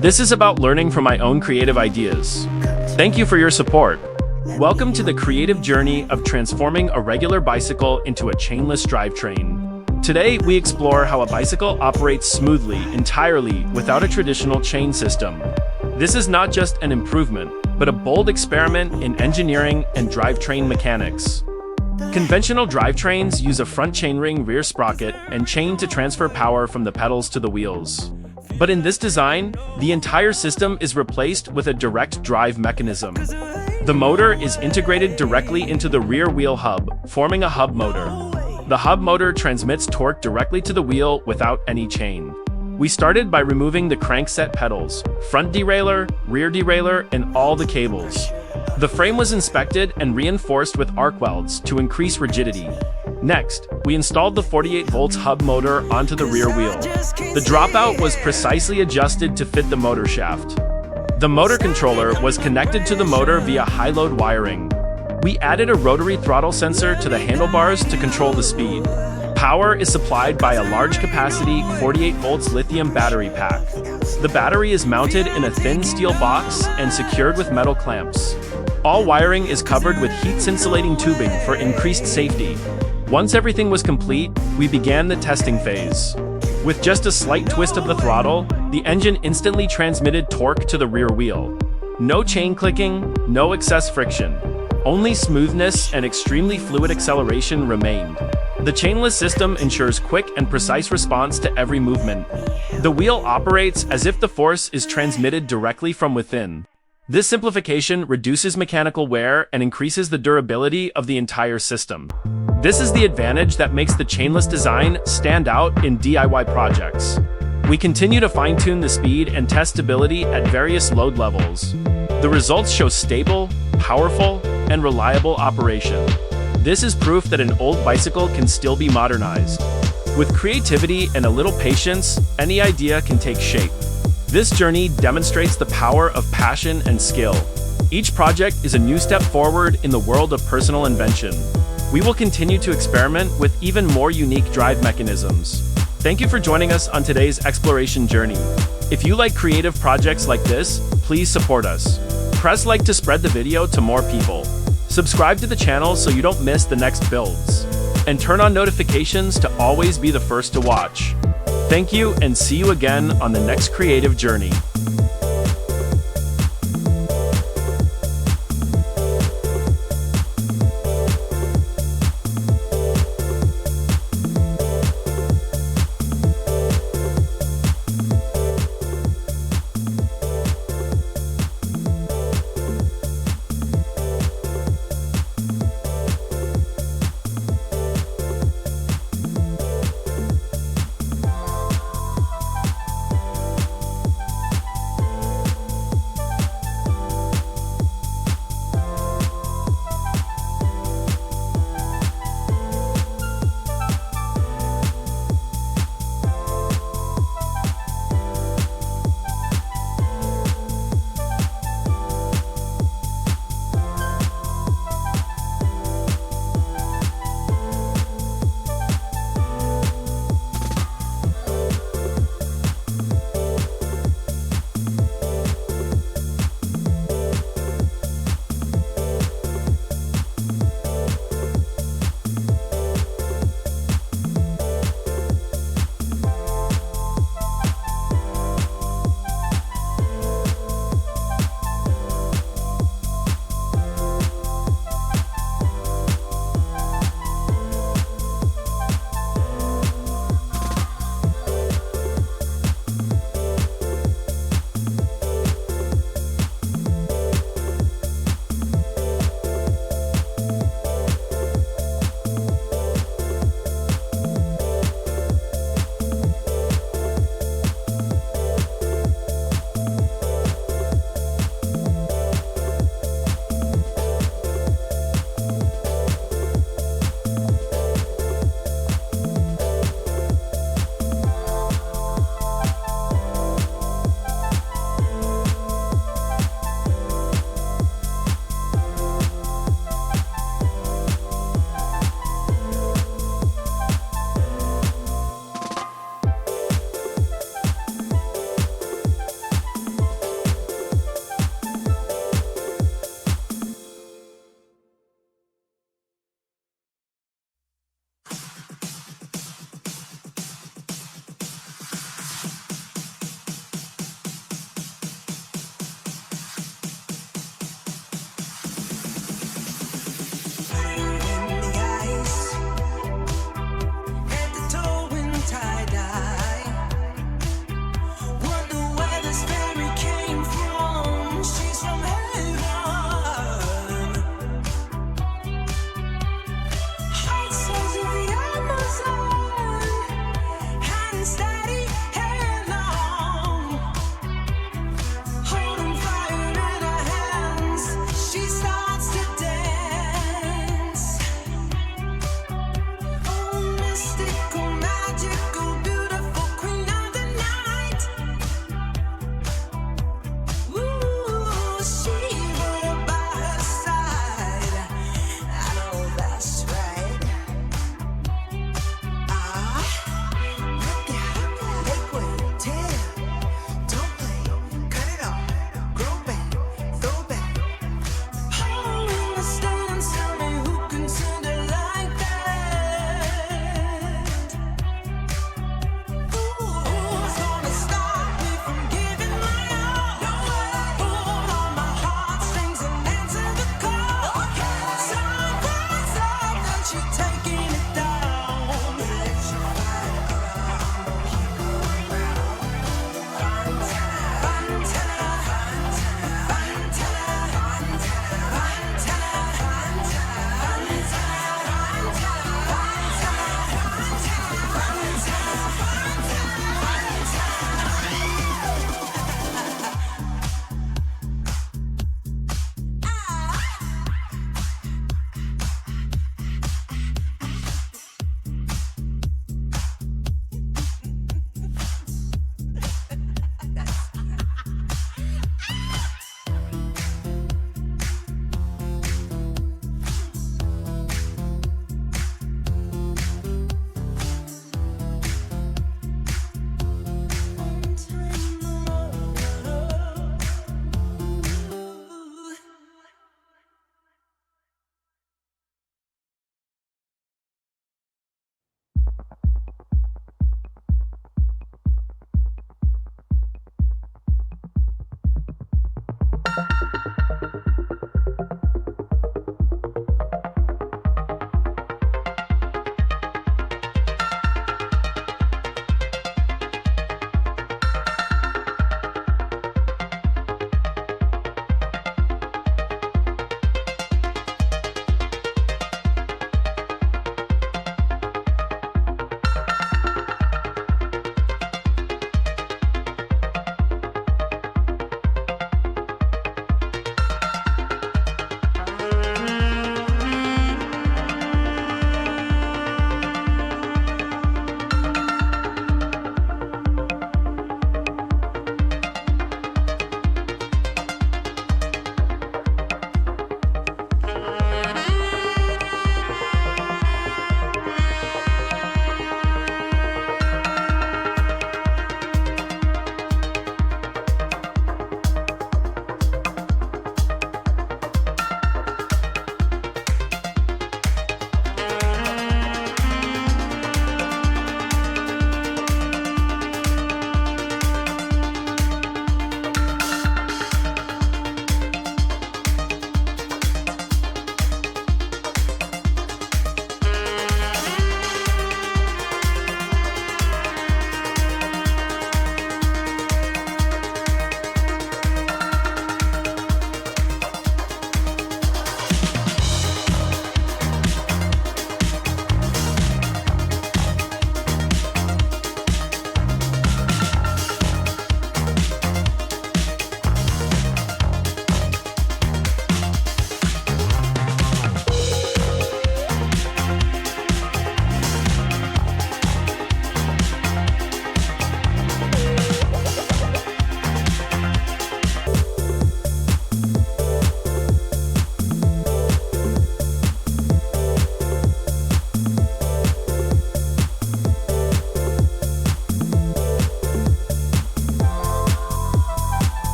This is about learning from my own creative ideas. Thank you for your support. Welcome to the creative journey of transforming a regular bicycle into a chainless drivetrain. Today, we explore how a bicycle operates smoothly, entirely without a traditional chain system. This is not just an improvement, but a bold experiment in engineering and drivetrain mechanics. Conventional drivetrains use a front chainring rear sprocket and chain to transfer power from the pedals to the wheels. But in this design, the entire system is replaced with a direct drive mechanism. The motor is integrated directly into the rear wheel hub, forming a hub motor. The hub motor transmits torque directly to the wheel without any chain. We started by removing the crankset pedals, front derailleur, rear derailleur, and all the cables. The frame was inspected and reinforced with arc welds to increase rigidity. Next, we installed the 48 volts hub motor onto the rear wheel. The dropout was precisely adjusted to fit the motor shaft. The motor controller was connected to the motor via high-load wiring. We added a rotary throttle sensor to the handlebars to control the speed. Power is supplied by a large-capacity 48 volts lithium battery pack. The battery is mounted in a thin steel box and secured with metal clamps. All wiring is covered with heat-insulating tubing for increased safety. Once everything was complete, we began the testing phase. With just a slight twist of the throttle, the engine instantly transmitted torque to the rear wheel. No chain clicking, no excess friction. Only smoothness and extremely fluid acceleration remained. The chainless system ensures quick and precise response to every movement. The wheel operates as if the force is transmitted directly from within. This simplification reduces mechanical wear and increases the durability of the entire system. This is the advantage that makes the chainless design stand out in DIY projects. We continue to fine-tune the speed and test stability at various load levels. The results show stable, powerful, and reliable operation. This is proof that an old bicycle can still be modernized. With creativity and a little patience, any idea can take shape. This journey demonstrates the power of passion and skill. Each project is a new step forward in the world of personal invention. We will continue to experiment with even more unique drive mechanisms. Thank you for joining us on today's exploration journey. If you like creative projects like this, please support us. Press like to spread the video to more people. Subscribe to the channel so you don't miss the next builds. And turn on notifications to always be the first to watch. Thank you, and see you again on the next creative journey.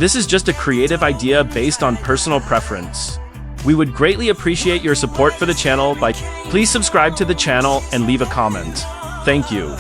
This is just a creative idea based on personal preference. We would greatly appreciate your support for the channel by please subscribe to the channel and leave a comment. Thank you.